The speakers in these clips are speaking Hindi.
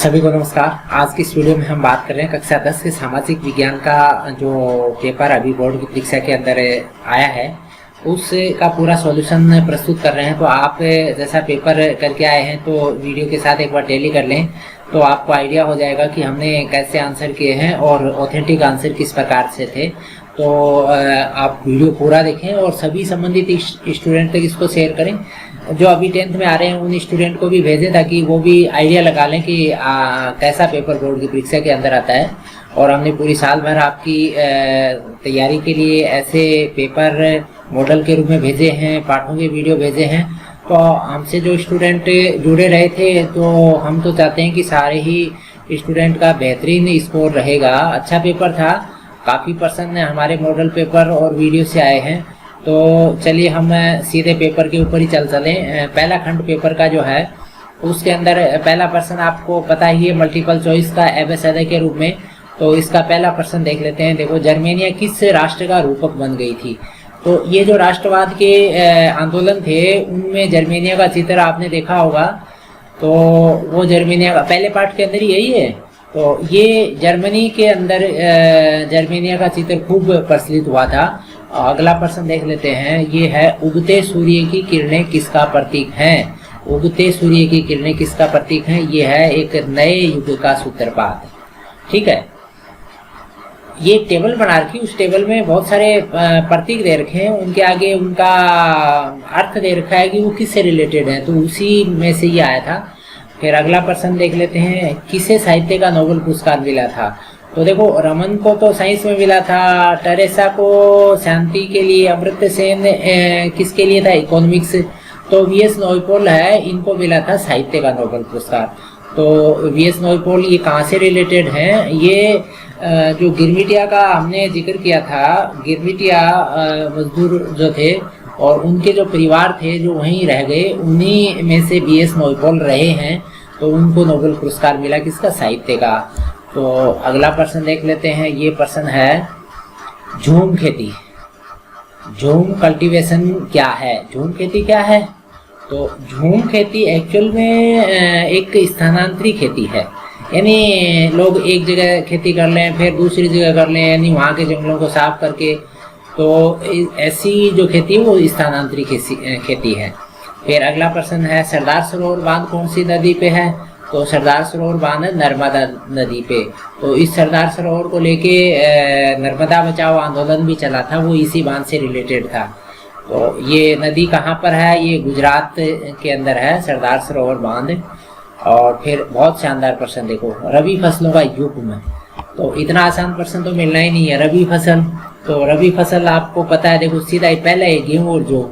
सभी को नमस्कार। आज की इस वीडियो में हम बात कर रहे हैं कक्षा 10 के सामाजिक विज्ञान का जो पेपर अभी बोर्ड की परीक्षा के अंदर आया है उसका पूरा सॉल्यूशन प्रस्तुत कर रहे हैं। तो आप जैसा पेपर करके आए हैं तो वीडियो के साथ एक बार डेली कर लें तो आपको आइडिया हो जाएगा कि हमने कैसे आंसर किए हैं और ऑथेंटिक आंसर किस प्रकार से थे। तो आप वीडियो पूरा देखें और सभी संबंधित स्टूडेंट तक इसको शेयर करें। जो अभी 10th में आ रहे हैं उन स्टूडेंट को भी भेजें ताकि वो भी आइडिया लगा लें कि कैसा पेपर बोर्ड की परीक्षा के अंदर आता है। और हमने पूरी साल भर आपकी तैयारी के लिए ऐसे पेपर मॉडल के रूप में भेजे हैं, पाठों के वीडियो भेजे हैं। तो हमसे जो स्टूडेंट जुड़े रहे थे तो हम तो चाहते हैं कि सारे ही स्टूडेंट का बेहतरीन स्कोर रहेगा। अच्छा पेपर था, काफ़ी पर्सन हमारे मॉडल पेपर और वीडियो से आए हैं। तो चलिए हम सीधे पेपर के ऊपर ही चलें। पहला खंड पेपर का जो है उसके अंदर पहला प्रश्न आपको पता ही है मल्टीपल चॉइस का एबेसिडे के रूप में। तो इसका पहला प्रश्न देख लेते हैं। देखो, जर्मेनिया किस राष्ट्र का रूपक बन गई थी? तो ये जो राष्ट्रवाद के आंदोलन थे उनमें जर्मेनिया का चित्र आपने देखा होगा। तो वो जर्मेनिया का पहले पार्ट के अंदर ही यही है। तो ये जर्मनी के अंदर जर्मेनिया का चित्र खूब प्रचलित हुआ था। अगला प्रश्न देख लेते हैं। ये है उगते सूर्य की किरणें किसका प्रतीक हैं? उगते सूर्य की किरणें किसका प्रतीक हैं? ये है एक नए युग का सूत्रपात। ठीक है, ये टेबल बना रखी, उस टेबल में बहुत सारे प्रतीक दे रखे हैं, उनके आगे उनका अर्थ दे रखा है कि वो किससे रिलेटेड है। तो उसी में से ये आया था। फिर अगला प्रश्न देख लेते हैं। किसे साहित्य का नोबेल पुरस्कार मिला था? तो देखो, रमन को तो साइंस में मिला था, टेरेसा को शांति के लिए, अमर्त्य सेन किसके लिए था? इकोनॉमिक्स। तो वी.एस. नॉयपॉल है, इनको मिला था साहित्य का नोबेल पुरस्कार। तो वी.एस. नॉयपॉल ये कहाँ से रिलेटेड हैं? ये जो गिरमिटिया का हमने जिक्र किया था, गिरमिटिया मजदूर जो थे और उनके जो परिवार थे जो वहीं रह गए, उन्हीं में से वी.एस. नॉयपॉल रहे हैं। तो उनको नोबेल पुरस्कार मिला किसका? साहित्य का। तो अगला प्रश्न देख लेते हैं। ये प्रश्न है झूम खेती। झूम कल्टीवेशन क्या है? झूम खेती क्या है? तो झूम खेती एक्चुअल में एक स्थानांतरी खेती है, यानी लोग एक जगह खेती कर लें फिर दूसरी जगह कर लें, यानी वहाँ के जंगलों को साफ करके। तो ऐसी जो खेती है वो स्थानांतरी खेती है। फिर अगला प्रश्न है सरदार सरोवर बांध कौन सी नदी पे है? तो सरदार सरोवर बांध है नर्मदा नदी पे। तो इस सरदार सरोवर को लेके नर्मदा बचाओ आंदोलन भी चला था, वो इसी बांध से रिलेटेड था। तो ये नदी कहाँ पर है? ये गुजरात के अंदर है सरदार सरोवर बांध। और फिर बहुत शानदार प्रश्न देखो, रबी फसलों का युग में। तो इतना आसान प्रश्न तो मिलना ही नहीं है। रबी फसल, तो रबी फसल आपको पता है, देखो सीधा ही पहले है गेहूँ और जौ।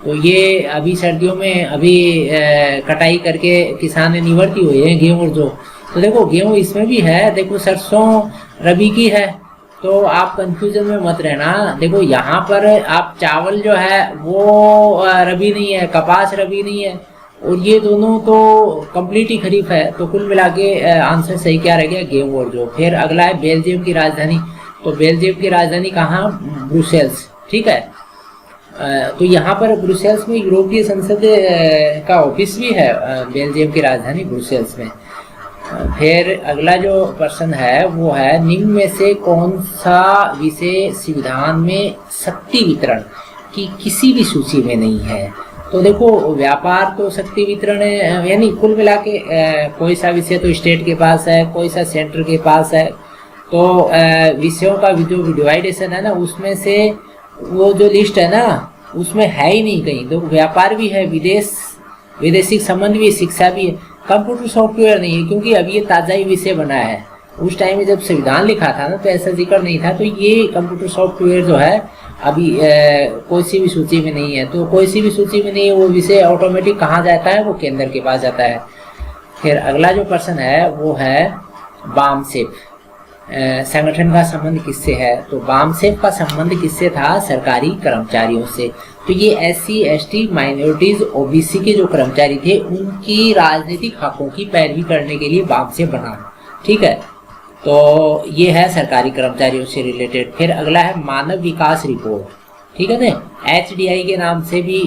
तो ये अभी सर्दियों में अभी कटाई करके किसान निवर्ती हुए हैं गेहूँ और जौ। तो देखो गेहूँ इसमें भी है, देखो सरसों रबी की है। तो आप कंफ्यूजन में मत रहना। देखो यहाँ पर आप चावल जो है वो रबी नहीं है, कपास रबी नहीं है, और ये दोनों तो कंप्लीट ही खरीफ है। तो कुल मिला के आंसर सही क्या रह गया? गेहूँ और जौ। फिर अगला है बेल्जियम की राजधानी। तो बेल्जियम की राजधानी कहाँ? ब्रुसेल्स। ठीक है, तो यहाँ पर ब्रुसेल्स में यूरोपीय संसद का ऑफिस भी है, बेल्जियम की राजधानी ब्रुसेल्स में। फिर अगला जो प्रश्न है वो है निम्न में से कौन सा विषय संविधान में शक्ति वितरण की किसी भी सूची में नहीं है? तो देखो व्यापार तो शक्ति वितरण है, यानी कुल मिला के कोई सा विषय तो स्टेट के पास है, कोई सा सेंटर के पास है। तो विषयों का जो डिवाइडेशन है ना, उसमें से वो जो लिस्ट है ना उसमें है ही नहीं कहीं। तो व्यापार भी है, विदेशी संबंध भी, शिक्षा भी है, कंप्यूटर सॉफ्टवेयर नहीं है, क्योंकि अभी ये ताज़ा ही विषय बना है। उस टाइम में जब संविधान लिखा था ना तो ऐसा जिक्र नहीं था। तो ये कंप्यूटर सॉफ्टवेयर जो है अभी कोई सी भी सूची में नहीं है। तो कोई सी भी सूची में नहीं है, वो विषय ऑटोमेटिक कहाँ जाता है? वो केंद्र के पास जाता है। फिर अगला जो प्रश्न है वो है बामसेफ संगठन का संबंध किससे है? तो बामसेफ का संबंध किससे था? सरकारी कर्मचारियों से। तो ये SC ST माइनॉरिटीज OBC के जो कर्मचारी थे उनकी राजनीतिक हकों की पैरवी करने के लिए बामसेफ बना। ठीक है, तो ये है सरकारी कर्मचारियों से रिलेटेड। फिर अगला है मानव विकास रिपोर्ट। ठीक है ना, HDI के नाम से भी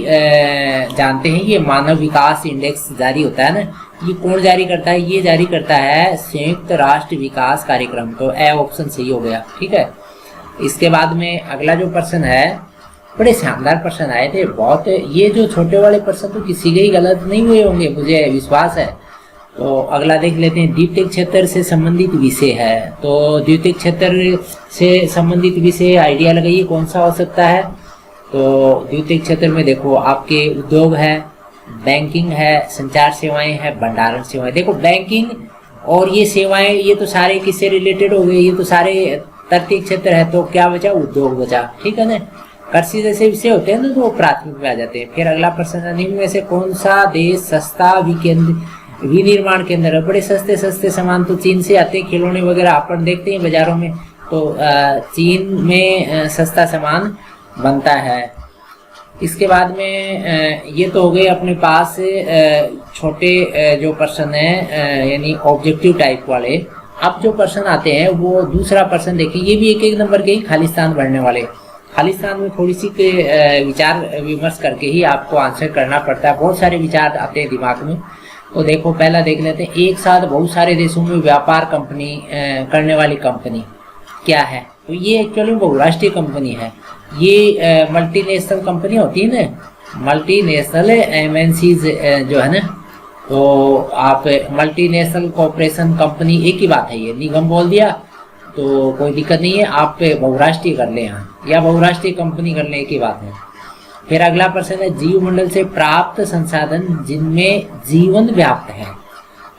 जानते हैं। ये मानव विकास इंडेक्स जारी होता है ना, ये कौन जारी करता है? ये जारी करता है संयुक्त राष्ट्र विकास कार्यक्रम। तो ए ऑप्शन सही हो गया, ठीक है। इसके बाद में अगला जो प्रश्न है, बड़े शानदार प्रश्न आए थे बहुत। ये जो छोटे वाले प्रश्न तो किसी के ही गलत नहीं हुए होंगे, मुझे विश्वास है। तो अगला देख लेते हैं, द्वितीयक क्षेत्र से संबंधित विषय है। तो द्वितीयक क्षेत्र से संबंधित विषय आइडिया लगाइए कौन सा हो सकता है। तो द्वितीयक क्षेत्र में देखो आपके उद्योग है, बैंकिंग है, संचार सेवाएं है, भंडारण सेवाएं। देखो बैंकिंग और ये सेवाएं, ये तो सारे किससे रिलेटेड हो गए? ये तो सारे तृतीय क्षेत्र है। तो क्या बचा? उद्योग बचा, ठीक है ना। कृषि जैसे विषय होते हैं ना तो वो प्राथमिक में आ जाते हैं। फिर अगला प्रश्न है, निम्न में से कौन सा देश सस्ता विनिर्माण केंद्र है? बड़े सस्ते सस्ते सामान तो चीन से आते हैं, खिलौने वगैरह अपन देखते हैं बाजारों में। तो चीन में सस्ता सामान बनता है। इसके बाद में ये तो हो गए अपने पास छोटे जो प्रश्न है यानी ऑब्जेक्टिव टाइप वाले। अब जो प्रश्न आते हैं वो दूसरा प्रश्न देखिए, ये भी एक एक नंबर के ही खालिस्तान भरने वाले। खालिस्तान में थोड़ी सी विचार विमर्श करके ही आपको आंसर करना पड़ता है, बहुत सारे विचार आते हैं दिमाग में। तो देखो पहला देख लेते हैं, एक साथ बहुत सारे देशों में व्यापार करने वाली कंपनी क्या है? तो ये एक्चुअली बहुराष्ट्रीय कंपनी है। ये मल्टीनेशनल कंपनी होती है ना, मल्टीनेशनल एमएनसीज जो है ना, तो आप मल्टीनेशनल कॉर्पोरेशन कंपनी एक ही बात है। ये निगम बोल दिया तो कोई दिक्कत नहीं है, आप बहुराष्ट्रीय कर लें यहाँ, या बहुराष्ट्रीय कंपनी कर लें, एक ही बात है। फिर अगला प्रश्न है, जीवमंडल से प्राप्त संसाधन जिनमें जीवन व्याप्त है।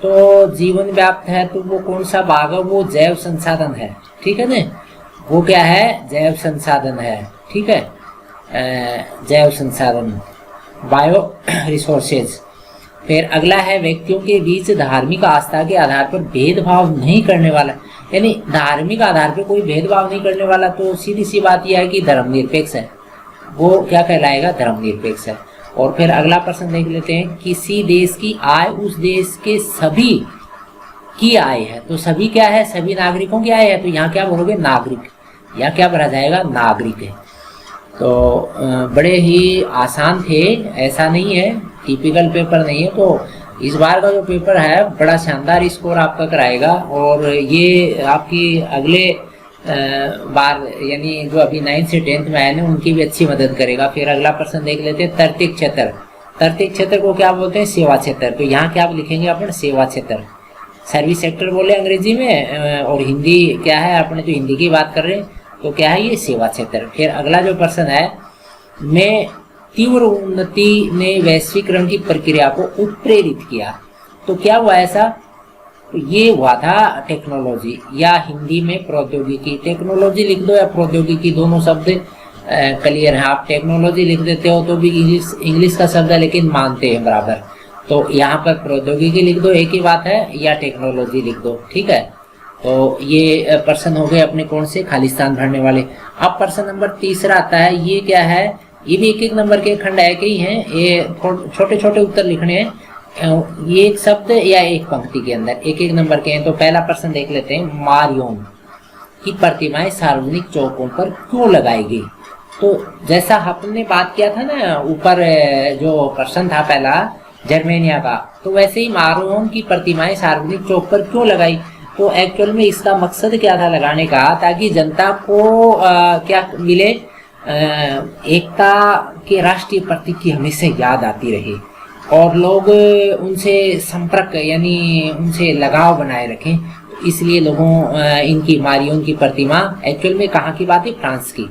तो जीवन व्याप्त है तो वो कौन सा भाग है? वो जैव संसाधन है, ठीक है ना। वो क्या है? जैव संसाधन है, ठीक है। जैव संसाधन, बायो रिसोर्सेज। फिर अगला है, व्यक्तियों के बीच धार्मिक आस्था के आधार पर भेदभाव नहीं करने वाला, यानी धार्मिक आधार पर कोई भेदभाव नहीं करने वाला। तो सीधी सी बात यह है कि धर्मनिरपेक्ष है, वो क्या कहलाएगा? धर्मनिरपेक्ष है। और फिर अगला प्रश्न देख लेते हैं, किसी देश की आय उस देश के सभी की आय है। तो सभी क्या है? सभी नागरिकों की आय है। तो यहाँ क्या बोलोगे? नागरिक, या क्या भरा जाएगा? नागरिक है। तो बड़े ही आसान थे, ऐसा नहीं है, टिपिकल पेपर नहीं है। तो इस बार का जो पेपर है बड़ा शानदार स्कोर आपका कराएगा, और ये आपकी अगले बार यानी जो अभी 9th से 10th में आए ना उनकी भी अच्छी मदद करेगा। फिर अगला प्रश्न देख लेते हैं, तृतीय क्षेत्र। तृतीय क्षेत्र को क्या बोलते हैं? सेवा क्षेत्र। तो यहाँ क्या लिखेंगे अपन? सेवा क्षेत्र, सर्विस सेक्टर बोले अंग्रेजी में, और हिंदी क्या है? अपने तो हिंदी की बात कर रहे हैं, तो क्या है? ये सेवा क्षेत्र। फिर अगला जो प्रश्न है, में तीव्र उन्नति ने वैश्वीकरण की प्रक्रिया को उत्प्रेरित किया। तो क्या हुआ ऐसा? तो ये हुआ था टेक्नोलॉजी, या हिंदी में प्रौद्योगिकी। टेक्नोलॉजी लिख दो या प्रौद्योगिकी, दोनों शब्द क्लियर है। आप टेक्नोलॉजी लिख देते हो तो भी इंग्लिश का शब्द है, लेकिन मानते हैं बराबर। तो यहाँ पर प्रौद्योगिकी लिख दो, एक ही बात है, या टेक्नोलॉजी लिख दो, ठीक है। तो ये प्रश्न हो गए अपने कौन से? खालिस्तान भरने वाले। अब प्रश्न नंबर तीसरा आता है, ये क्या है? ये भी एक एक नंबर के खंड है के ही हैं, ये छोटे छोटे उत्तर लिखने हैं, ये एक शब्द या एक पंक्ति के अंदर एक एक नंबर के हैं। तो पहला प्रश्न देख लेते हैं, मारियोन की प्रतिमाएं सार्वजनिक चौकों पर क्यों लगाई गई? तो जैसा हमने बात किया था ना ऊपर, जो प्रश्न था पहला जर्मेनिया का, तो वैसे ही मारियोन की प्रतिमाएं सार्वजनिक चौक पर क्यों लगाई? तो एक्चुअल में इसका मकसद क्या था लगाने का? ताकि जनता को क्या मिले? एकता के राष्ट्रीय प्रतीक की हमेशा याद आती रहे, और लोग उनसे संपर्क यानी उनसे लगाव बनाए रखें। तो इसलिए लोगों इनकी मारियोन की प्रतिमा, एक्चुअल में कहाँ की बात है? फ्रांस की।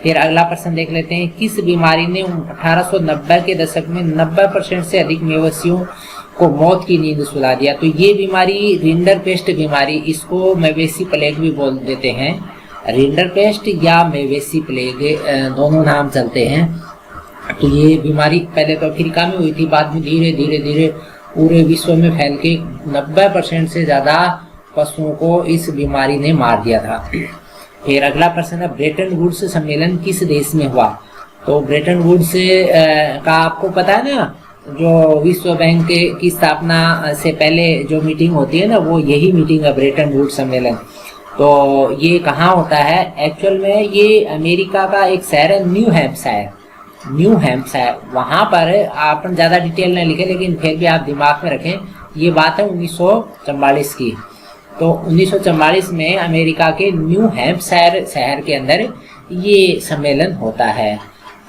फिर अगला प्रश्न देख लेते हैं, किस बीमारी ने 1890 के दशक में 90% से अधिक मवेशियों को मौत की नींद सुला दिया? तो ये बीमारी रिंडरपेस्ट बीमारी, इसको मवेशी प्लेग भी बोल देते हैं। रिंडरपेस्ट या मवेशी प्लेग दोनों नाम चलते हैं। तो ये बीमारी पहले तो अफ्रीका में हुई थी, बाद में धीरे धीरे धीरे पूरे विश्व में फैल के 90% से ज़्यादा पशुओं को इस बीमारी ने मार दिया था। फिर अगला प्रश्न है, ब्रेटन वुड्स सम्मेलन किस देश में हुआ? तो ब्रेटन वुड्स का आपको पता है ना, जो विश्व बैंक की स्थापना से पहले जो मीटिंग होती है ना, वो यही मीटिंग है, ब्रेटन वुड्स सम्मेलन। तो ये कहाँ होता है? एक्चुअल में ये अमेरिका का एक शहर है, न्यू हैम्पशायर। वहाँ पर अपन ज़्यादा डिटेल नहीं लिखे, लेकिन फिर भी आप दिमाग में रखें, ये बात है 1944 की। तो 1944 में अमेरिका के न्यू हैम्पशायर शहर के अंदर ये सम्मेलन होता है।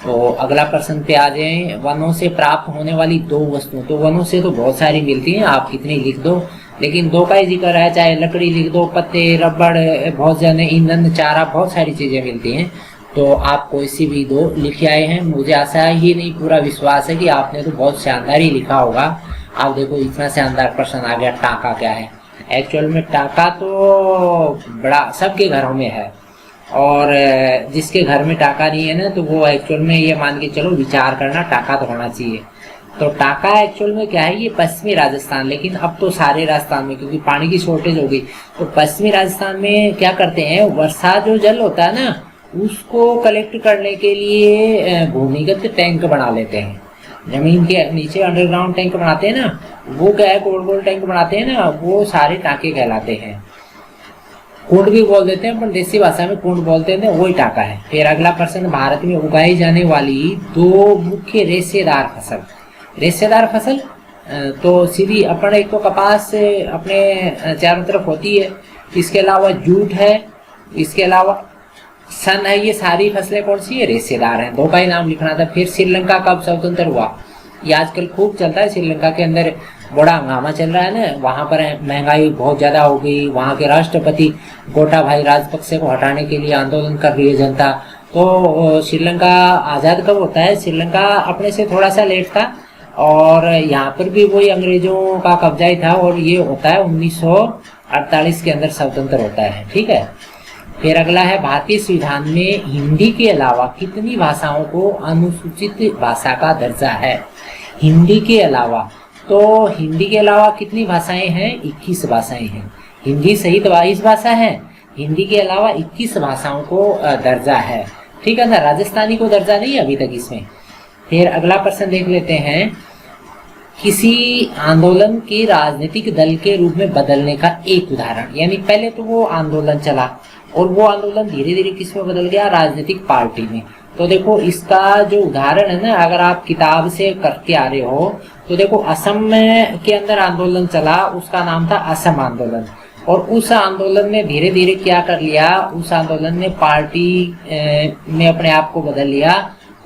तो अगला प्रश्न पे आ जाए, वनों से प्राप्त होने वाली दो वस्तुएं। तो वनों से तो बहुत सारी मिलती हैं, आप कितनी लिख दो, लेकिन दो का ही जिक्र है, चाहे लकड़ी लिख दो, पत्ते, रबड़, भोजन, ईंधन, चारा, बहुत सारी चीजें मिलती हैं। तो आप कोई सी भी दो लिख आए हैं। मुझे आशा ही नहीं पूरा विश्वास है कि आपने तो बहुत शानदार ही लिखा होगा। आप देखो इतना शानदार प्रश्न आ गया, टाका क्या है। एक्चुअल में टाका तो बड़ा सबके घरों में है, और जिसके घर में टाका नहीं है ना, तो वो एक्चुअल में ये मान के चलो विचार करना टाका तो होना चाहिए। तो टाका एक्चुअल में क्या है, ये पश्चिमी राजस्थान, लेकिन अब तो सारे राजस्थान में क्योंकि पानी की शॉर्टेज हो गई, तो पश्चिमी राजस्थान में क्या करते हैं, वर्षा जो जल होता है ना, उसको कलेक्ट करने के लिए भूमिगत टैंक बना लेते हैं। जमीन के नीचे अंडरग्राउंड टैंक बनाते हैं ना, वो क्या है, गोल गोल टैंक बनाते हैं ना, वो सारे टाके कहलाते हैं। कुंड भी बोल देते हैं, पर देसी भाषा में कुंड बोलते हैं, वही टाका है। फिर अगला प्रश्न, भारत में उगाई जाने वाली दो मुख्य रेशेदार फसल। रेशेदार फसल तो सीधी अपन, एक तो कपास अपने चारों तरफ होती है, इसके अलावा जूट है, इसके अलावा सन है। ये सारी फसलें कौन सी है, रेशेदार हैं। दो का ही नाम लिखना था। फिर श्रीलंका कब स्वतंत्र हुआ, ये आजकल खूब चलता है। श्रीलंका के अंदर बड़ा हंगामा चल रहा है ना, वहाँ पर महंगाई बहुत ज़्यादा हो गई। वहाँ के राष्ट्रपति गोटाबाया राजपक्षे को हटाने के लिए आंदोलन कर रही है जनता। तो श्रीलंका आज़ाद कब होता है, श्रीलंका अपने से थोड़ा सा लेट था, और यहाँ पर भी वही अंग्रेजों का कब्जा ही था, और ये होता है 1948 के अंदर स्वतंत्र होता है। ठीक है। फिर अगला है, भारतीय संविधान में हिंदी के अलावा कितनी भाषाओं को अनुसूचित भाषा का दर्जा है। हिंदी के अलावा, तो हिंदी के अलावा कितनी भाषाएं हैं, 21 भाषाएं हैं। हिंदी सहित 22 भाषा है, हिंदी के अलावा 21 भाषाओं को दर्जा है। ठीक है ना, राजस्थानी को दर्जा नहीं है अभी तक इसमें। फिर अगला प्रश्न देख लेते हैं, किसी आंदोलन के राजनीतिक दल के रूप में बदलने का एक उदाहरण। यानी पहले तो वो आंदोलन चला, और वो आंदोलन धीरे धीरे किस में बदल गया, राजनीतिक पार्टी में। तो देखो इसका जो उदाहरण है ना, अगर आप किताब से करके आ रहे हो, तो देखो असम के अंदर आंदोलन चला, उसका नाम था असम आंदोलन। और उस आंदोलन ने धीरे धीरे क्या कर लिया, उस आंदोलन ने पार्टी में अपने आप को बदल लिया।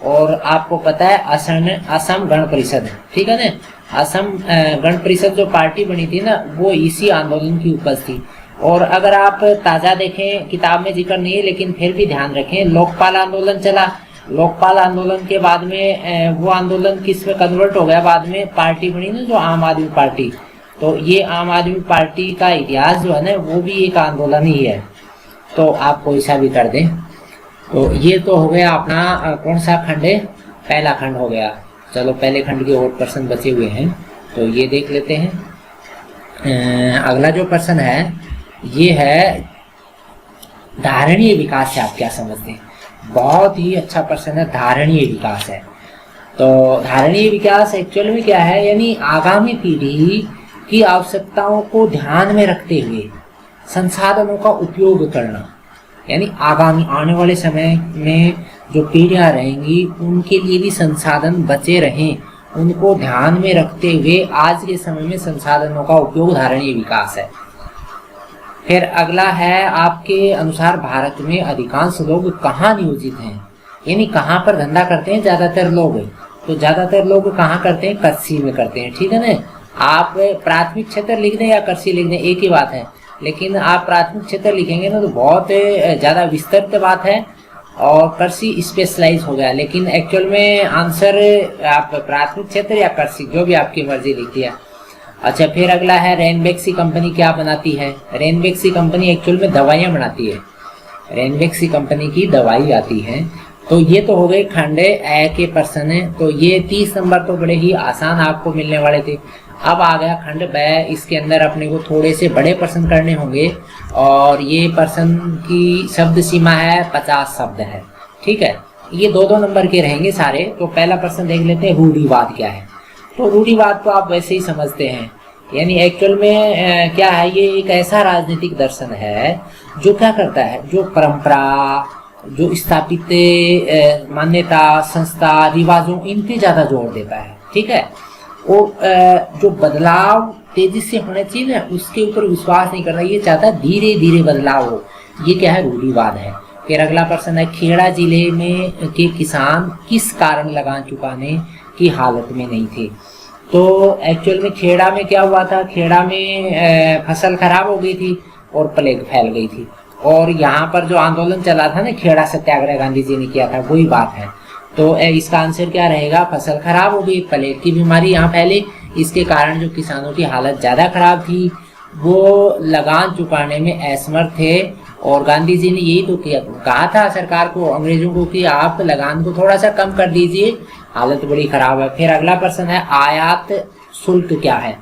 और आपको पता है असम गण परिषद, ठीक है ना, असम गण परिषद जो पार्टी बनी थी ना, वो इसी आंदोलन की उपज थी। और अगर आप ताज़ा देखें, किताब में जिक्र नहीं है लेकिन फिर भी ध्यान रखें, लोकपाल आंदोलन चला। लोकपाल आंदोलन के बाद में वो आंदोलन किस में कन्वर्ट हो गया, बाद में पार्टी बनी ना जो आम आदमी पार्टी। तो ये आम आदमी पार्टी का इतिहास जो है ना, वो भी एक आंदोलन ही है। तो आप कोई सा भी कर दें। तो ये तो हो गया अपना कौन सा खंड है, पहला खंड हो गया। चलो पहले खंड के और प्रश्न बचे हुए हैं, तो ये देख लेते हैं। अगला जो प्रश्न है ये है, धारणीय विकास से आप क्या समझते हैं। बहुत ही अच्छा प्रश्न है, धारणीय विकास है। तो धारणीय विकास एक्चुअल में क्या है, यानी आगामी पीढ़ी की आवश्यकताओं को ध्यान में रखते हुए संसाधनों का उपयोग करना। यानी आगामी आने वाले समय में जो पीढ़ियां रहेंगी उनके लिए भी संसाधन बचे रहें, उनको ध्यान में रखते हुए आज के समय में संसाधनों का उपयोग धारणीय विकास है। फिर अगला है, आपके अनुसार भारत में अधिकांश लोग कहाँ नियोजित हैं, यानी कहाँ पर धंधा करते हैं ज़्यादातर लोग। तो ज़्यादातर लोग कहाँ करते हैं, कृषि में करते हैं। ठीक है ना, आप प्राथमिक क्षेत्र लिख दें या कृषि लिख दें, एक ही बात है। लेकिन आप प्राथमिक क्षेत्र लिखेंगे ना तो बहुत ज़्यादा विस्तृत बात है, और कृषि स्पेशलाइज हो गया। लेकिन एक्चुअल में आंसर आप प्राथमिक क्षेत्र या कृषि, जो भी आपकी मर्जी लिख दिया। अच्छा, फिर अगला है, रेनबैक्सी कंपनी क्या बनाती है। रेनबैक्सी कंपनी एक्चुअल में दवाइयाँ बनाती है। रेनबैक्सी कंपनी की दवाई आती है। तो ये तो हो गए खंड ए के प्रश्न है। तो ये 30 नंबर तो बड़े ही आसान आपको मिलने वाले थे। अब आ गया खंड ब, इसके अंदर अपने को थोड़े से बड़े प्रश्न करने होंगे, और ये प्रश्न की शब्द सीमा है 50 शब्द है। ठीक है, ये 2-2 नंबर के रहेंगे सारे। तो पहला प्रश्न देख लेते हैं, रूढ़िवाद क्या है। तो रूढ़िवाद तो आप वैसे ही समझते हैं, यानी एक्चुअल में क्या है, ये एक ऐसा राजनीतिक दर्शन है जो क्या करता है, जो परंपरा, जो स्थापित मान्यता, संस्था, रिवाजों, इन पे ज़्यादा जोर देता है। ठीक है, और जो बदलाव तेजी से होना चाहिए ना, उसके ऊपर विश्वास नहीं करना, ये चाहता है धीरे धीरे बदलाव हो। ये क्या है, रूढ़िवाद है। फिर अगला प्रश्न है, खेड़ा जिले में के किसान किस कारण लगान चुकाने की हालत में नहीं थे। तो एक्चुअल में खेड़ा में क्या हुआ था, खेड़ा में फसल खराब हो गई थी और प्लेग फैल गई थी, और यहाँ पर जो आंदोलन चला था ना, खेड़ा सत्याग्रह गांधी जी ने किया था, वही बात है। तो इसका आंसर क्या रहेगा, फसल खराब हो गई, प्लेग की बीमारी यहाँ फैली, इसके कारण जो किसानों की हालत ज़्यादा खराब थी, वो लगान चुकाने में असमर्थ थे। और गांधी जी ने यही तो किया, कहा था सरकार को, अंग्रेजों को, कि आप लगान को थोड़ा सा कम कर दीजिए, हालत बड़ी खराब है। फिर अगला प्रश्न है, आयात शुल्क क्या है।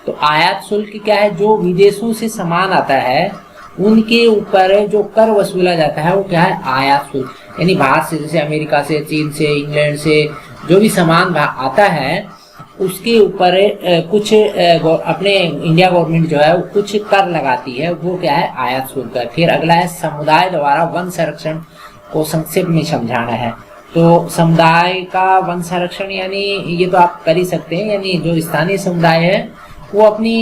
तो आयात शुल्क क्या है, जो विदेशों से सामान आता है उनके ऊपर जो कर वसूला जाता है वो क्या है, आयात शुल्क। यानी बाहर से, जैसे अमेरिका से, चीन से, इंग्लैंड से जो भी सामान आता है उसके ऊपर कुछ अपने इंडिया गवर्नमेंट जो है वो कुछ कर लगाती है, वो क्या है, आयात शुल्क है। फिर अगला है, समुदाय द्वारा वन संरक्षण को संक्षेप में समझाना है। तो समुदाय का वन संरक्षण यानी ये तो आप कर ही सकते हैं, यानी जो स्थानीय समुदाय है वो अपनी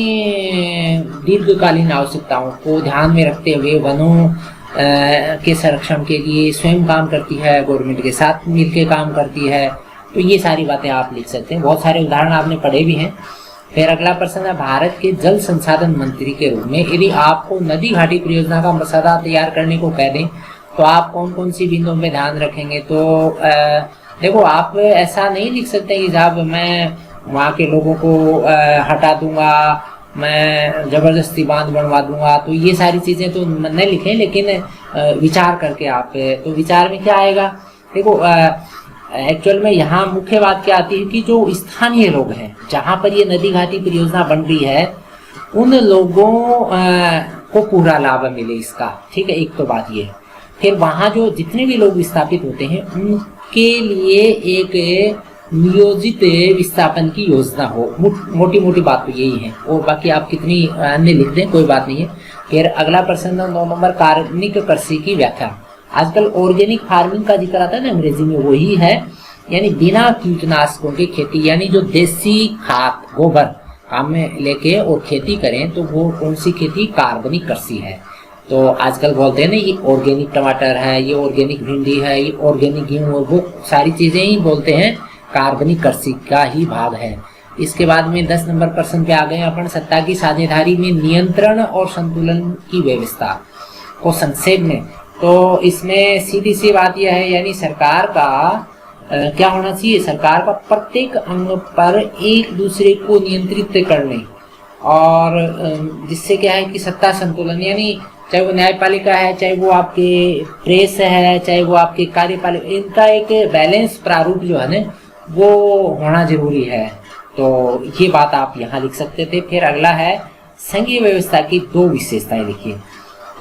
दीर्घकालीन आवश्यकताओं को ध्यान में रखते हुए वनों के संरक्षण के लिए स्वयं काम करती है, गवर्नमेंट के साथ मिलकर काम करती है। तो ये सारी बातें आप लिख सकते हैं, बहुत सारे उदाहरण आपने पढ़े भी हैं। फिर अगला प्रश्न है, भारत के जल संसाधन मंत्री के रूप में यदि आपको नदी घाटी परियोजना का मसौदा तैयार करने को कह दें तो आप कौन कौन सी बिंदुओं में ध्यान रखेंगे। तो देखो, आप ऐसा नहीं लिख सकते कि साहब मैं वहाँ के लोगों को हटा दूंगा, मैं जबरदस्ती बांध बनवा दूंगा, तो ये सारी चीजें तो नहीं लिखें, लेकिन विचार करके आप, तो विचार में क्या आएगा, देखो एक्चुअल में यहाँ मुख्य बात क्या आती है कि जो स्थानीय लोग हैं, जहाँ पर ये नदी घाटी परियोजना बन रही है, उन लोगों को पूरा लाभ मिले इसका, ठीक है, एक तो बात ये है। फिर वहाँ जो जितने भी लोग विस्थापित होते हैं उनके लिए एक नियोजित विस्थापन की योजना हो, मोटी मोटी बात तो यही है, और बाकी आप कितनी अन्य लिख दें कोई बात नहीं है। फिर अगला प्रश्न 9 नंबर, कार्बनिक कृषि की व्याख्या। आजकल ऑर्गेनिक फार्मिंग का जिक्र आता है ना अंग्रेजी में, वही है, यानी बिना कीटनाशकों की खेती, यानी जो देसी खाद गोबर काम में लेके और खेती करें, तो वो कौन सी खेती, कार्बनिक कृषि है। तो आजकल बोलते हैं ना ये ऑर्गेनिक टमाटर है, ये ऑर्गेनिक भिंडी है, ये ऑर्गेनिक गेहूँ, और वो सारी चीजें ही बोलते हैं कार्बनिक कृषि का ही भाग है। इसके बाद में 10 नंबर प्रश्न पे आ गए अपन, सत्ता की साझेदारी में नियंत्रण और संतुलन की व्यवस्था को संक्षेप में। तो इसमें सीधी सी बात यह है, यानी सरकार का क्या होना चाहिए, सरकार का प्रत्येक अंग पर एक दूसरे को नियंत्रित करने, और जिससे क्या है कि सत्ता संतुलन, यानी चाहे वो न्यायपालिका है, चाहे वो आपके प्रेस है, चाहे वो आपके कार्यपालिका, इनका एक बैलेंस प्रारूप जो है ना वो होना जरूरी है। तो ये बात आप यहाँ लिख सकते थे। फिर अगला है, संघीय व्यवस्था की 2 विशेषताएं लिखिए।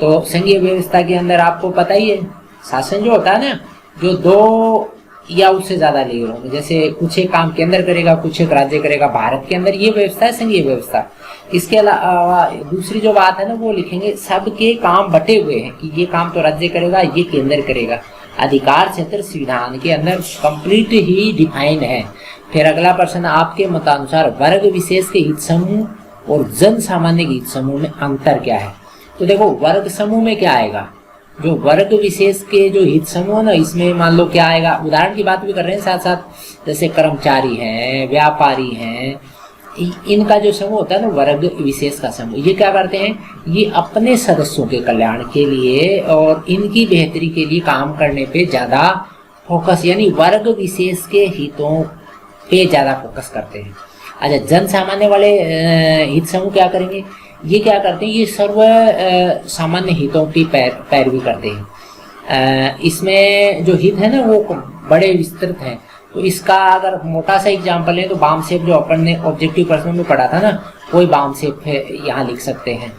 तो संघीय व्यवस्था के अंदर आपको पता ही है, शासन जो होता है ना, जो 2 या उससे ज्यादा लेयर होंगे, जैसे कुछ एक काम केंद्र करेगा, कुछ एक राज्य करेगा, भारत के अंदर ये व्यवस्था है संघीय व्यवस्था। इसके अलावा दूसरी जो बात है ना वो लिखेंगे, सबके काम बटे हुए हैं कि ये काम तो राज्य करेगा, ये केंद्र करेगा, अधिकार क्षेत्र संविधान के अंदर कंप्लीट ही डिफाइन है। फिर अगला प्रश्न, आपके मतानुसार वर्ग विशेष के हित समूह और जन सामान्य के हित समूह में अंतर क्या है। तो देखो, वर्ग समूह में क्या आएगा, जो वर्ग विशेष के जो हित समूह ना, इसमें मान लो क्या आएगा, उदाहरण की बात भी कर रहे हैं साथ साथ, जैसे कर्मचारी हैं, व्यापारी हैं, इनका जो समूह होता है ना वर्ग विशेष का समूह, ये क्या करते हैं, ये अपने सदस्यों के कल्याण के लिए और इनकी बेहतरी के लिए काम करने पे ज्यादा फोकस, यानी वर्ग विशेष के हितों पे ज्यादा फोकस करते हैं। अच्छा, जन सामान्य वाले हित समूह क्या करेंगे, ये क्या करते हैं, ये सर्व सामान्य हितों की पैरवी करते हैं। इसमें जो हित है ना वो बड़े विस्तृत हैं। तो इसका अगर मोटा सा एग्जाम्पल है तो बाम शेप, जो अपन ने ऑब्जेक्टिव प्रश्नों में पढ़ा था ना, कोई बाम शेप है, यहाँ लिख सकते हैं।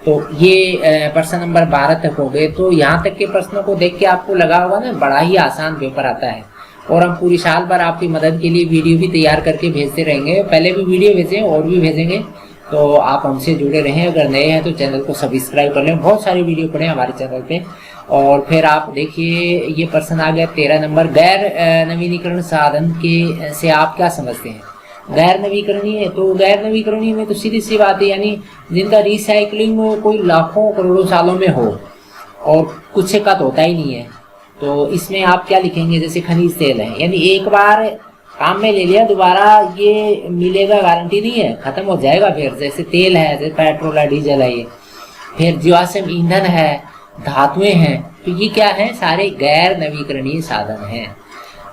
तो ये प्रश्न नंबर 12 तक हो गए। तो यहाँ तक के प्रश्नों को देख के आपको लगा होगा ना बड़ा ही आसान पेपर आता है, और हम पूरी साल भर आपकी मदद के लिए वीडियो भी तैयार करके भेजते रहेंगे। पहले भी वीडियो भेजे और भी भेजेंगे, तो आप हमसे जुड़े रहें। अगर नए हैं तो चैनल को सब्सक्राइब कर लें, बहुत सारी वीडियो पढ़ें हमारे चैनल पे। और फिर आप देखिए, ये प्रश्न आ गया 13 नंबर, गैर नवीनीकरण साधन के से आप क्या समझते हैं। गैर नवीकरणीय, तो गैर नवीकरणीय में तो सीधी सी बात है, यानी जिनका रिसाइकलिंग कोई लाखों करोड़ों सालों में हो और कुछ का तो होता ही नहीं है। तो इसमें आप क्या लिखेंगे, जैसे खनिज तेल है, यानी एक बार काम में ले लिया, दोबारा ये मिलेगा गारंटी नहीं है, खत्म हो जाएगा। फिर जैसे तेल है, जैसे पेट्रोल है, डीजल है, ये फिर जीवाश्म ईंधन है, धातुएं हैं, तो ये क्या है, सारे गैर नवीकरणीय साधन हैं।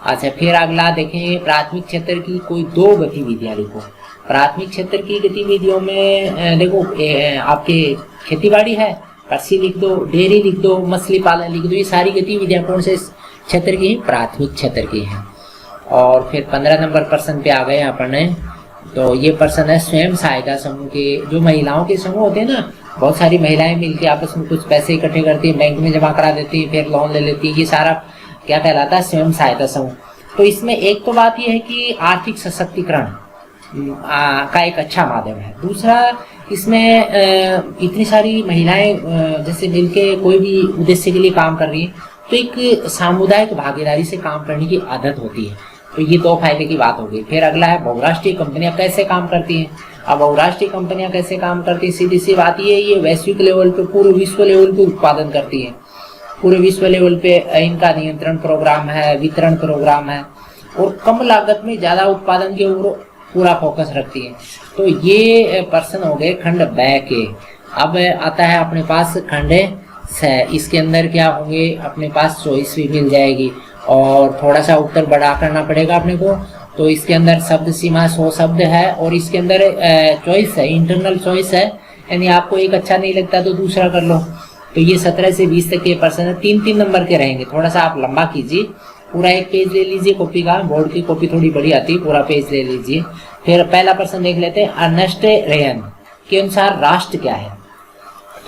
अच्छा, फिर अगला देखें, प्राथमिक क्षेत्र की कोई 2 गतिविधियां लिखो। प्राथमिक क्षेत्र की गतिविधियों में देखो आपके खेती बाड़ी है, कृषि लिख दो, डेयरी लिख दो, मछली पालन लिख दो, ये सारी गतिविधियां कौन से क्षेत्र की हैं, प्राथमिक क्षेत्र की हैं। और फिर 15 नंबर प्रश्न पे आ गए अपन, तो ये प्रश्न है स्वयं सहायता समूह के, जो महिलाओं के समूह होते हैं ना, बहुत सारी महिलाएं मिलकर आपस में कुछ पैसे इकट्ठे करती है, बैंक में जमा करा देती है, फिर लोन ले लेती है, ये सारा क्या कहलाता है, स्वयं सहायता समूह। तो इसमें एक तो बात यह है कि आर्थिक सशक्तिकरण का एक अच्छा माध्यम है। दूसरा, इसमें इतनी सारी महिलाएं जैसे मिलके कोई भी उद्देश्य के लिए काम कर रही है, तो एक सामुदायिक भागीदारी से काम करने की आदत होती है। तो ये 2 फायदे की बात हो गई। फिर अगला है बहुराष्ट्रीय कंपनियां कैसे काम करती हैं। अब बहुराष्ट्रीय कंपनियां कैसे काम करती हैं, सीधी सी बात ये वैश्विक लेवल पे, पूरे विश्व लेवल पे उत्पादन करती है। पूरे विश्व लेवल पे इनका नियंत्रण प्रोग्राम है, वितरण प्रोग्राम है, और कम लागत में ज्यादा उत्पादन के ऊपर पूरा फोकस रखती है। तो ये प्रश्न हो गए खंड ब के। अब आता है अपने पास खंड स। इसके अंदर क्या होंगे, अपने पास चॉइस भी मिल जाएगी और थोड़ा सा उत्तर बड़ा करना पड़ेगा अपने को। तो इसके अंदर शब्द सीमा 100 शब्द है, और इसके अंदर चॉइस है, इंटरनल चॉइस है, यानी आपको एक अच्छा नहीं लगता तो दूसरा कर लो। तो ये 17 से 20 तक के प्रश्न 3-3 नंबर के रहेंगे। थोड़ा सा आप लंबा कीजिए, पूरा एक पेज ले लीजिए कॉपी का, बोर्ड की कॉपी थोड़ी बड़ी आती है, पूरा पेज ले लीजिए। फिर पहला प्रश्न देख लेते हैं, अर्नेस्ट रेयन के अनुसार राष्ट्र क्या है।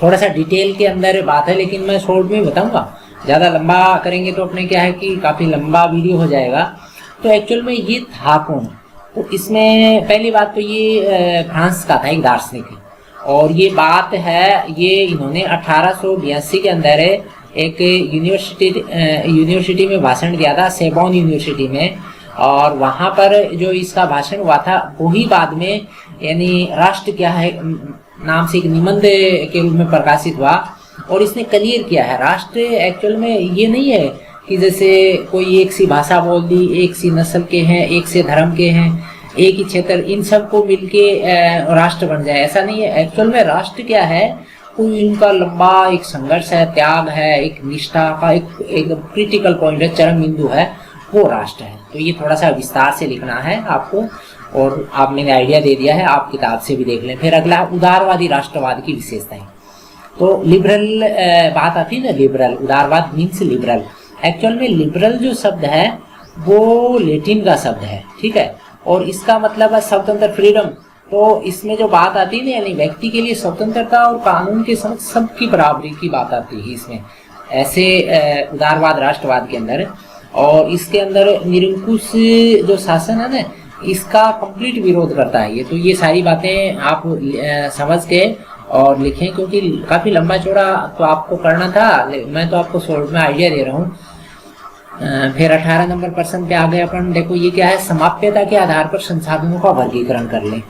थोड़ा सा डिटेल के अंदर बात है, लेकिन मैं शॉर्ट में बताऊंगा, ज्यादा लंबा करेंगे तो अपने क्या है कि काफी लंबा वीडियो हो जाएगा। तो एक्चुअल में ये था कौन, तो इसमें पहली बात तो ये फ्रांस का था, एक दार्शनिक है, और ये बात है, ये इन्होंने 1882 के अंदर एक यूनिवर्सिटी में भाषण दिया था, सेबोन यूनिवर्सिटी में, और वहां पर जो इसका भाषण हुआ था वही बाद में यानी राष्ट्र क्या है नाम से एक निबंध के रूप में प्रकाशित हुआ, और इसने क्लियर किया है राष्ट्र एक्चुअल में ये नहीं है कि जैसे कोई एक सी भाषा बोल दी, एक सी नस्ल के हैं, एक से धर्म के हैं, एक ही क्षेत्र, इन सबको मिलके राष्ट्र बन जाए, ऐसा नहीं है। एक्चुअल में राष्ट्र क्या है, कोई इनका लंबा एक संघर्ष है, त्याग है, एक निष्ठा का एक क्रिटिकल पॉइंट है, चरम बिंदु है, वो राष्ट्र है। तो ये थोड़ा सा विस्तार से लिखना है आपको, और आप मैंने आइडिया दे दिया है, आप किताब से भी देख लें। फिर अगला उदारवादी राष्ट्रवाद की विशेषताएं। तो लिबरल बात आती है ना, लिबरल, उदारवाद मीन्स लिबरल। एक्चुअल में लिबरल जो शब्द है वो लैटिन का शब्द है, ठीक है, और इसका मतलब है स्वतंत्र, फ्रीडम। तो इसमें जो बात आती है ना, यानी व्यक्ति के लिए स्वतंत्रता और कानून के समक्ष सबकी बराबरी की बात आती है इसमें, ऐसे उदारवाद राष्ट्रवाद के अंदर। और इसके अंदर निरंकुश जो शासन है ना, इसका कंप्लीट विरोध करता है ये। तो ये सारी बातें आप समझ के और लिखें, क्योंकि काफी लंबा चौड़ा तो आपको करना था, मैं तो आपको शॉर्ट में आइडिया दे रहा हूँ। फिर 18 नंबर प्रश्न पे आ गए अपन। देखो ये क्या है, समाप्यता के आधार पर संसाधनों का वर्गीकरण कर लें।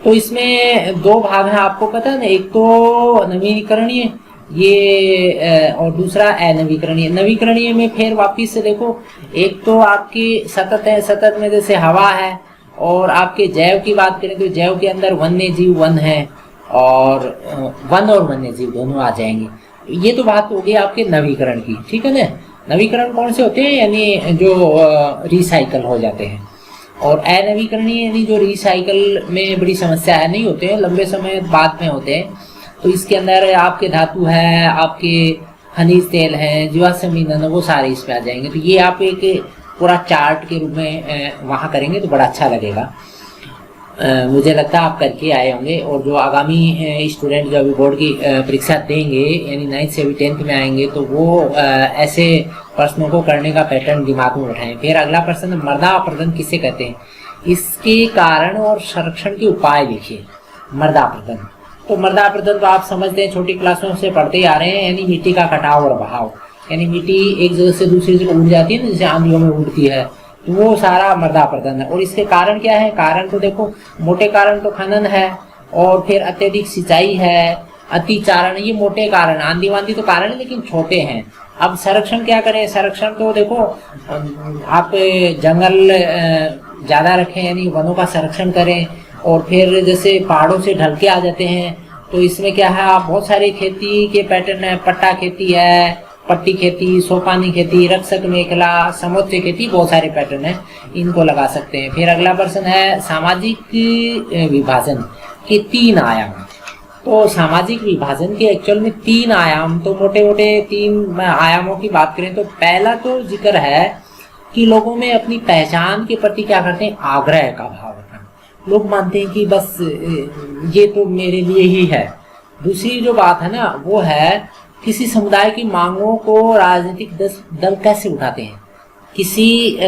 तो इसमें 2 भाग हैं, आपको पता है ना, एक तो नवीकरणीय ये, और दूसरा अनवीकरणीय। नवीकरणीय में फिर वापिस से देखो, एक तो आपकी सतत है, सतत में जैसे हवा है, और आपके जैव की बात करें तो जैव के अंदर वन्य जीव वन है, और वन और वन्य जीव दोनों आ जाएंगे। ये तो बात होगी आपके नवीकरण की, ठीक है ना। नवीकरण कौन से होते हैं, यानी जो रिसाइकल हो जाते हैं, और अनवीकरणीय यानी जो रिसाइकल में बड़ी समस्या है, नहीं होते हैं, लंबे समय बाद में होते हैं। तो इसके अंदर आपके धातु है, आपके खनिज तेल है, जीवाश्म ईंधन है, वो सारे इसमें आ जाएंगे। तो ये आप एक पूरा चार्ट के रूप में वहाँ करेंगे तो बड़ा अच्छा लगेगा। मुझे लगता है आप करके आए होंगे, और जो आगामी स्टूडेंट जो अभी बोर्ड की परीक्षा देंगे, यानी 9th से अभी 10th में आएंगे, तो वो ऐसे प्रश्नों को करने का पैटर्न दिमाग में उठाएं। फिर अगला प्रश्न, मृदा अपरदन किसे कहते हैं, इसके कारण और संरक्षण के उपाय लिखिए। मृदा अपरदन, तो मृदा अपरदन तो आप समझते हैं, छोटी क्लासों से पढ़ते ही आ रहे हैं, यानी मिट्टी का कटाव और बहाव, यानी मिट्टी एक जगह से दूसरी जगह उड़ जाती है ना, जैसे आंधियों में उड़ती है, तो वो सारा मृदा अपरदन है। और इसके कारण क्या है? कारण तो देखो, मोटे कारण तो खनन है, और फिर अत्यधिक सिंचाई है, अतिचारण, ये मोटे कारण। आंधी वांधी तो कारण है लेकिन छोटे हैं। अब संरक्षण क्या करें? संरक्षण तो देखो, आप जंगल ज्यादा रखें, यानी वनों का संरक्षण करें। और फिर जैसे पहाड़ों से ढल के आ जाते हैं, तो इसमें क्या है, आप बहुत सारी खेती के पैटर्न है, पट्टा खेती है, पट्टी खेती, सोपानी खेती, रक्षक मेखला, समुद्र खेती, बहुत सारे पैटर्न है, इनको लगा सकते हैं। फिर अगला प्रश्न है सामाजिक विभाजन के 3 आयाम। तो सामाजिक विभाजन के एक्चुअल में 3 आयाम, तो मोटे मोटे 3 आयामों की बात करें तो पहला तो जिक्र है कि लोगों में अपनी पहचान के प्रति क्या करते हैं? आग्रह का भाव रखना। लोग मानते हैं कि बस ये तो मेरे लिए ही है। दूसरी जो बात है ना, वो है किसी समुदाय की मांगों को राजनीतिक दल कैसे उठाते हैं। किसी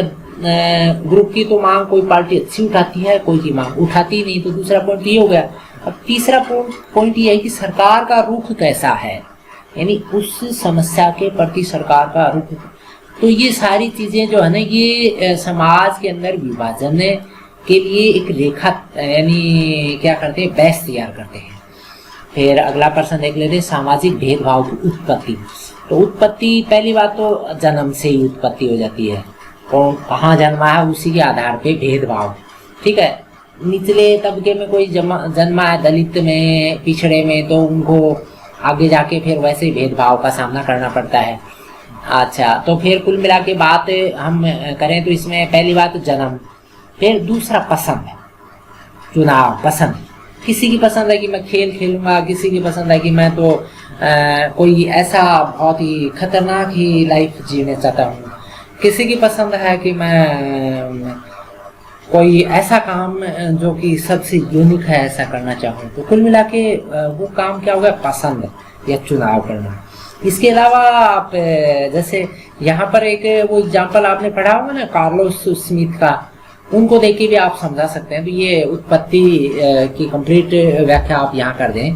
ग्रुप की तो मांग कोई पार्टी अच्छी उठाती है, कोई की मांग उठाती नहीं। तो दूसरा पॉइंट ये हो गया। अब तीसरा पॉइंट ये है कि सरकार का रुख कैसा है, यानी उस समस्या के प्रति सरकार का रुख। तो ये सारी चीजें जो है ना, ये समाज के अंदर विभाजन के लिए एक रेखा, यानी क्या करते हैं? बेस तैयार करते हैं। फिर अगला प्रश्न देख लेते हैं, सामाजिक भेदभाव की उत्पत्ति। तो उत्पत्ति, पहली बात तो जन्म से ही उत्पत्ति हो जाती है। कौन कहाँ जन्मा है उसी के आधार पे भेदभाव, ठीक है। निचले तबके में कोई जन्मा है, दलित में, पिछड़े में, तो उनको आगे जाके फिर वैसे ही भेदभाव का सामना करना पड़ता है। अच्छा, तो फिर कुल मिला के बात हम करें तो इसमें पहली बात जन्म, फिर दूसरा पसंद, चुनाव, पसंद। किसी की पसंद है कि मैं खेल खेलूंगा, किसी की पसंद है कि मैं तो कोई ऐसा बहुत ही खतरनाक ही लाइफ जीने चाहता हूँ। किसी की पसंद है कि मैं कोई ऐसा काम जो कि सबसे यूनिक है ऐसा करना चाहूँ। तो कुल मिला के वो काम क्या होगा? पसंद या चुनाव करना। इसके अलावा आप जैसे यहाँ पर एक वो एग्जाम्पल आपने पढ़ा होगा ना, कार्लोस स्मिथ का, उनको देख के भी आप समझा सकते हैं। तो ये उत्पत्ति की कंप्लीट व्याख्या आप यहाँ कर दें।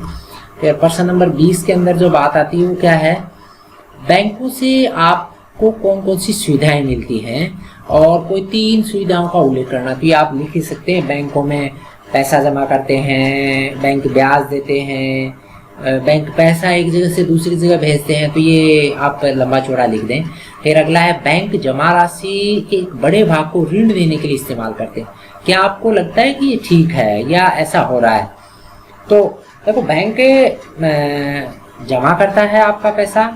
फिर प्रश्न नंबर 20 के अंदर जो बात आती है वो क्या है? बैंकों से आपको कौन कौन सी सुविधाएं मिलती हैं, और कोई 3 सुविधाओं का उल्लेख करना। तो ये आप लिख ही सकते हैं। बैंकों में पैसा जमा करते हैं, बैंक ब्याज देते हैं, बैंक पैसा एक जगह से दूसरी जगह भेजते हैं। तो ये आप लंबा चौड़ा लिख दें। फिर अगला है, बैंक जमा राशि के एक बड़े भाग को ऋण देने के लिए इस्तेमाल करते हैं। क्या आपको लगता है कि ये ठीक है या ऐसा हो रहा है? तो देखो, बैंक जमा करता है आपका पैसा,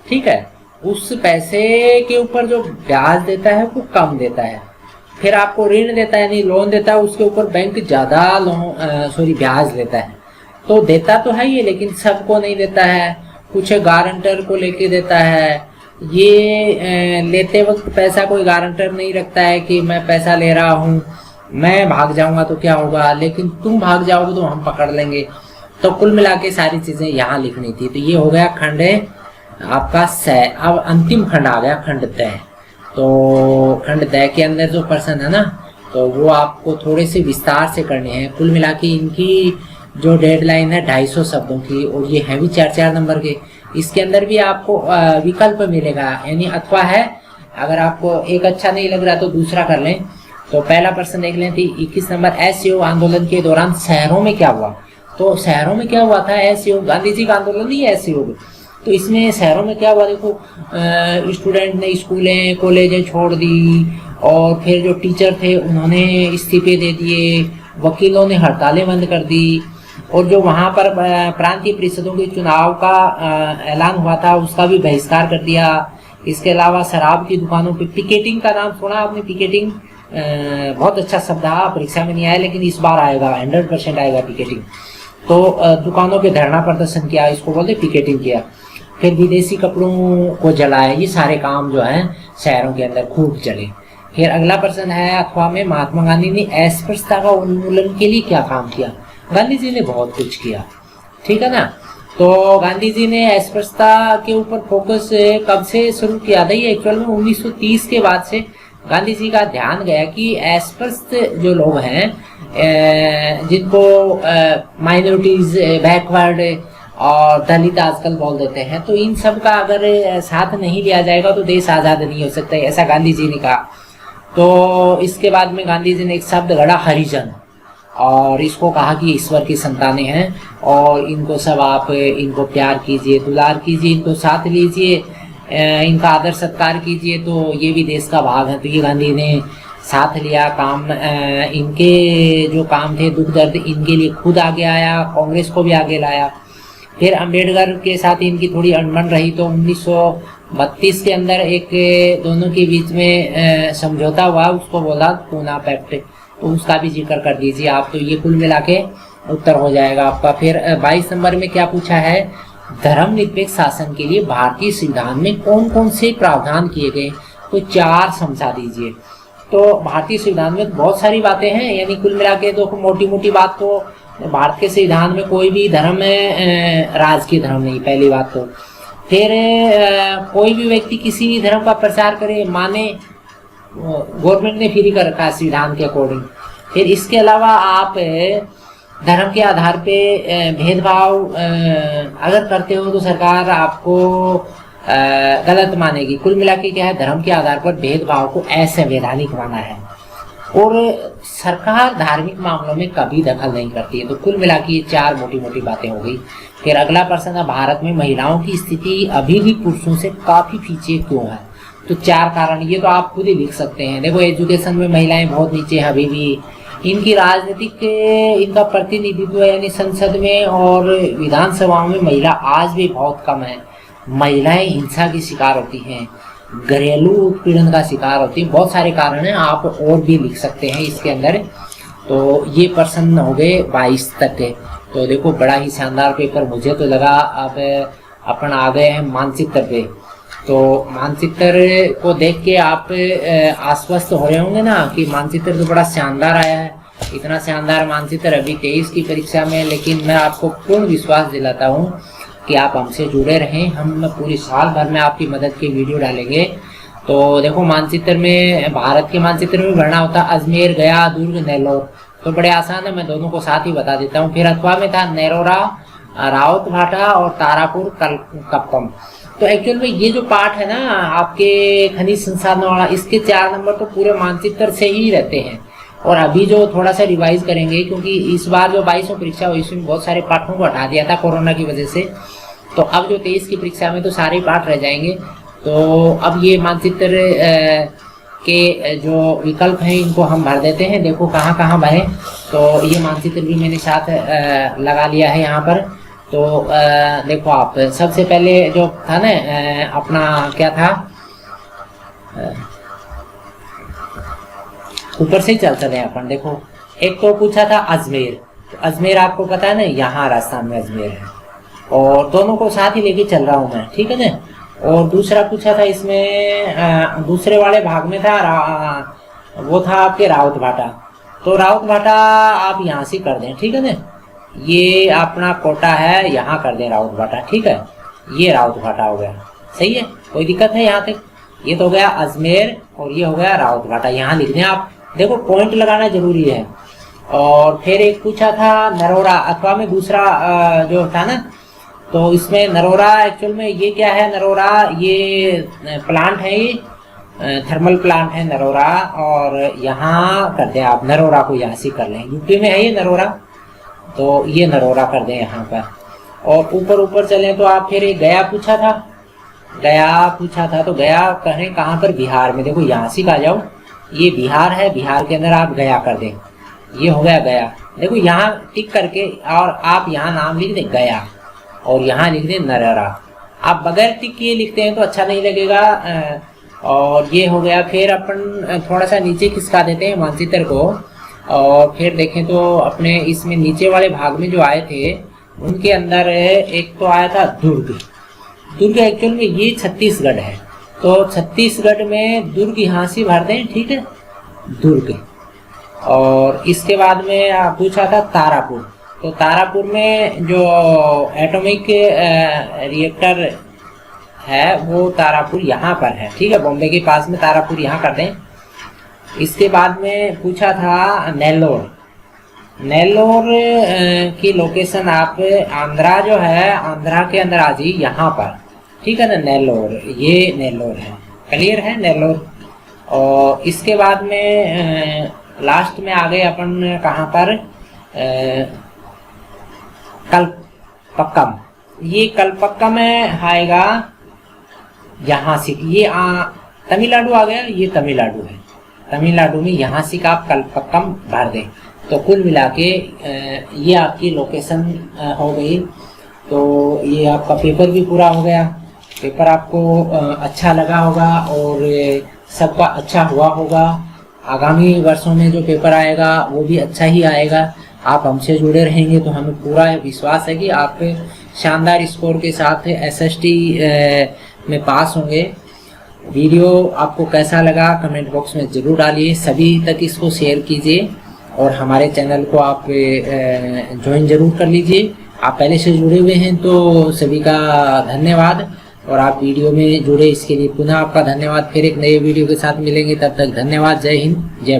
ठीक है, उस पैसे के ऊपर जो ब्याज देता है वो कम देता है। फिर आपको ऋण देता है, यानी लोन देता है, उसके ऊपर बैंक ज्यादा ब्याज लेता है। तो देता तो है ये, लेकिन सबको नहीं देता है, कुछ गारंटर को लेके देता है। ये लेते वक्त पैसा कोई गारंटर नहीं रखता है कि मैं पैसा ले रहा हूँ, मैं भाग जाऊंगा तो क्या होगा, लेकिन तुम भाग जाओगे तो हम पकड़ लेंगे। तो कुल मिला के सारी चीजें यहाँ लिखनी थी। तो ये हो गया खंड आपका स। अब अंतिम खंड आ गया, खंड द। तो खंड द के अंदर जो प्रश्न है ना, तो वो आपको थोड़े से विस्तार से करने हैं। कुल मिला के इनकी जो डेडलाइन है 250 शब्दों की, और ये है भी 4-4 नंबर के। इसके अंदर भी आपको विकल्प मिलेगा, यानी अथवा है। अगर आपको एक अच्छा नहीं लग रहा तो दूसरा कर लें। तो पहला प्रश्न देख लें, 21 नंबर, असहयोग आंदोलन के दौरान शहरों में क्या हुआ? तो शहरों में क्या हुआ था? असहयोग, गांधी जी का आंदोलन नहीं है असहयोग। तो इसमें शहरों में क्या हुआ? देखो, स्टूडेंट ने स्कूलें कॉलेजें छोड़ दी, और फिर जो टीचर थे उन्होंने इस्तीफे दे दिए, वकीलों ने हड़तालें बंद कर दी, और जो वहाँ पर प्रांतीय परिषदों के चुनाव का ऐलान हुआ था उसका भी बहिष्कार कर दिया। इसके अलावा शराब की दुकानों पे पिकेटिंग का नाम सुना आपने? पिकेटिंग बहुत अच्छा शब्द है, परीक्षा में नहीं आया लेकिन इस बार आएगा, 100% आएगा पिकेटिंग। तो दुकानों पे धरना प्रदर्शन किया, इसको बोलते पिकेटिंग किया। फिर विदेशी कपड़ों को जलाया। ये सारे काम जो है शहरों के अंदर खूब चले। फिर अगला प्रश्न है, अथवा में महात्मा गांधी ने अस्पृश्यता का उन्मूलन के लिए क्या काम किया? गांधी जी ने बहुत कुछ किया, ठीक है ना। तो गांधी जी ने अस्पृश्यता के ऊपर फोकस कब से शुरू किया था? ये एक्चुअल में 1930 के बाद से गांधी जी का ध्यान गया कि अस्पृश्य जो लोग हैं, जिनको माइनॉरिटीज, बैकवर्ड और दलित आजकल बोल देते हैं, तो इन सब का अगर साथ नहीं लिया जाएगा तो देश आज़ाद नहीं हो सकता, ऐसा गांधी जी ने कहा। तो इसके बाद में गांधी जी ने एक शब्द गढ़ा हरिजन, और इसको कहा कि ईश्वर की संतानें हैं और इनको सब आप इनको प्यार कीजिए, दुलार कीजिए, इनको साथ लीजिए, इनका आदर सत्कार कीजिए, तो ये भी देश का भाग है। तो ये गांधी ने साथ लिया काम, इनके जो काम थे दुख दर्द इनके लिए खुद आगे आया, कांग्रेस को भी आगे लाया। फिर अंबेडकर के साथ इनकी थोड़ी अनबन रही, तो 1932 के अंदर एक दोनों के बीच में समझौता हुआ, उसको बोला पूना पैक्ट, तो उसका भी जिक्र कर दीजिए आप। तो ये कुल मिला के उत्तर हो जाएगा आपका। फिर 22 नंबर में क्या पूछा है, धर्मनिरपेक्ष शासन के लिए भारतीय संविधान में कौन कौन से प्रावधान किए गए, तो 4 समझा दीजिए। तो भारतीय संविधान में बहुत सारी बातें हैं, यानी कुल मिला के तो मोटी मोटी बात, तो भारत के संविधान में कोई भी धर्म राजकीय धर्म नहीं, पहली बात तो। फिर कोई भी व्यक्ति किसी भी धर्म का प्रचार करे, माने, गवर्नमेंट ने फ्री कर रखा है संविधान के अकॉर्डिंग। फिर इसके अलावा आप धर्म के आधार पे भेदभाव अगर करते हो तो सरकार आपको गलत मानेगी। कुल मिला के क्या है, धर्म के आधार पर भेदभाव को असंवैधानिक माना है, और सरकार धार्मिक मामलों में कभी दखल नहीं करती है। तो कुल मिला के ये 4 मोटी मोटी बातें हो गई। फिर अगला प्रश्न है, भारत में महिलाओं की स्थिति अभी भी पुरुषों से काफी पीछे क्यों है, तो 4 कारण, ये तो आप खुद ही लिख सकते हैं। देखो, एजुकेशन में महिलाएं बहुत नीचे हैं अभी भी, इनकी राजनीतिक इनका प्रतिनिधित्व यानी संसद में और विधानसभाओं में महिला आज भी बहुत कम है। महिलाएं हिंसा की शिकार होती हैं, घरेलू उत्पीड़न का शिकार होती हैं, बहुत सारे कारण हैं, आप और भी लिख सकते हैं इसके अंदर। तो ये प्रश्न हो गए 22 तक के। तो देखो, बड़ा ही शानदार पेपर मुझे तो लगा। अब अपन आ गए हैं मानचित्र पे, तो मानचित्र को देख के आप आश्वस्त हो रहे होंगे ना कि मानचित्र तो बड़ा शानदार आया है। इतना शानदार मानचित्र अभी 23 की परीक्षा में, लेकिन मैं आपको पूर्ण विश्वास दिलाता हूँ कि आप हमसे जुड़े रहें, हम पूरी साल भर में आपकी मदद की वीडियो डालेंगे। तो देखो, मानचित्र में, भारत के मानचित्र में भरना होता अजमेर, गया, दुर्ग, नेल्लोर, तो बड़े आसान है, मैं दोनों को साथ ही बता देता हूँ। फिर अथवा में था नेरोरा, रावत भाटा और तारापुर कप्पम। तो एक्चुअल में ये जो पार्ट है ना आपके खनिज संसाधनों वाला, इसके 4 नंबर तो पूरे मानचित्र से ही रहते हैं। और अभी जो थोड़ा सा रिवाइज करेंगे, क्योंकि इस बार जो 22वीं परीक्षा हुई इसमें बहुत सारे पाठों को हटा दिया था कोरोना की वजह से, तो अब जो 23 की परीक्षा में तो सारे पाठ रह जाएंगे। तो अब ये मानचित्र के जो विकल्प हैं इनको हम भर देते हैं। देखो कहाँ कहाँ भरें, तो ये मानचित्र भी मैंने साथ लगा लिया है यहाँ पर। तो देखो, आप सबसे पहले जो था ना अपना क्या था, ऊपर से चलते हैं अपन। देखो, एक तो पूछा था अजमेर, तो अजमेर आपको पता है ना, यहाँ राजस्थान में अजमेर है, और दोनों को साथ ही लेके चल रहा हूँ मैं, ठीक है ना। और दूसरा पूछा था इसमें, दूसरे वाले भाग में था वो था आपके रावत भाटा, तो रावत भाटा आप यहाँ से कर दें, ठीक है ना। ये अपना कोटा है, यहाँ कर दें रावत भाटा, ठीक है। ये रावत भाटा हो गया, सही है, कोई दिक्कत है यहाँ तक। ये तो हो गया अजमेर और ये हो गया रावत भाटा, यहाँ लिख दें आप। देखो, पॉइंट लगाना जरूरी है। और फिर एक पूछा था नरोरा, अथवा में दूसरा जो था ना, तो इसमें नरोरा एक्चुअल में ये क्या है, नरोरा ये प्लांट है, ये थर्मल प्लांट है नरोरा, और यहाँ कर दें आप, नरोरा को यहाँ से कर लें, यूपी में है ये नरोरा, तो ये नरोरा कर दें यहाँ पर। और ऊपर ऊपर चलें तो आप फिर एक गया पूछा था, गया पूछा था, तो गया कहें कहाँ पर, बिहार में। देखो, यहाँ से आ जाओ, ये बिहार है, बिहार के अंदर आप गया कर दें, ये हो गया गया। देखो, यहाँ टिक करके और आप यहाँ नाम लिख दें गया, और यहाँ लिख दें नरोरा। आप बगैर टिक किए लिखते हैं तो अच्छा नहीं लगेगा। और ये हो गया। फिर अपन थोड़ा सा नीचे खिसका देते हैं मानचित्र को, और फिर देखें तो अपने इसमें नीचे वाले भाग में जो आए थे उनके अंदर एक तो आया था दुर्ग। दुर्ग एक्चुअल में ये छत्तीसगढ़ है, तो छत्तीसगढ़ में दुर्ग यहाँ से भर दें, ठीक है, दुर्ग। और इसके बाद में पूछा था तारापुर, तो तारापुर में जो एटॉमिक रिएक्टर है वो तारापुर यहाँ पर है, ठीक है, बॉम्बे के पास में तारापुर यहाँ कर दें। इसके बाद में पूछा था नेल्लोर, नेल्लोर की लोकेशन आप आंध्रा जो है, आंध्रा के अंदर आ जाइए यहाँ पर, ठीक है ना, नेल्लोर, ये नेल्लोर है, क्लियर है नेल्लोर। और इसके बाद में लास्ट में आ गए अपन कहाँ पर, कलपक्कम। ये कलपक्कम में आएगा यहाँ से, ये तमिलनाडु आ गया, ये तमिलनाडु है। तमिलनाडु में यहाँ से आप कलपक्कम भर दें तो कुल मिला के ये आपकी लोकेशन हो गई। तो ये आपका पेपर भी पूरा हो गया। पेपर आपको अच्छा लगा होगा और सबका अच्छा हुआ होगा। आगामी वर्षों में जो पेपर आएगा वो भी अच्छा ही आएगा। आप हमसे जुड़े रहेंगे तो हमें पूरा विश्वास है कि आप शानदार स्कोर के साथ SST में पास होंगे। वीडियो आपको कैसा लगा कमेंट बॉक्स में ज़रूर डालिए, सभी तक इसको शेयर कीजिए और हमारे चैनल को आप ज्वाइन ज़रूर कर लीजिए। आप पहले से जुड़े हुए हैं तो सभी का धन्यवाद, और आप वीडियो में जुड़े इसके लिए पुनः आपका धन्यवाद। फिर एक नए वीडियो के साथ मिलेंगे, तब तक धन्यवाद। जय हिंद, जय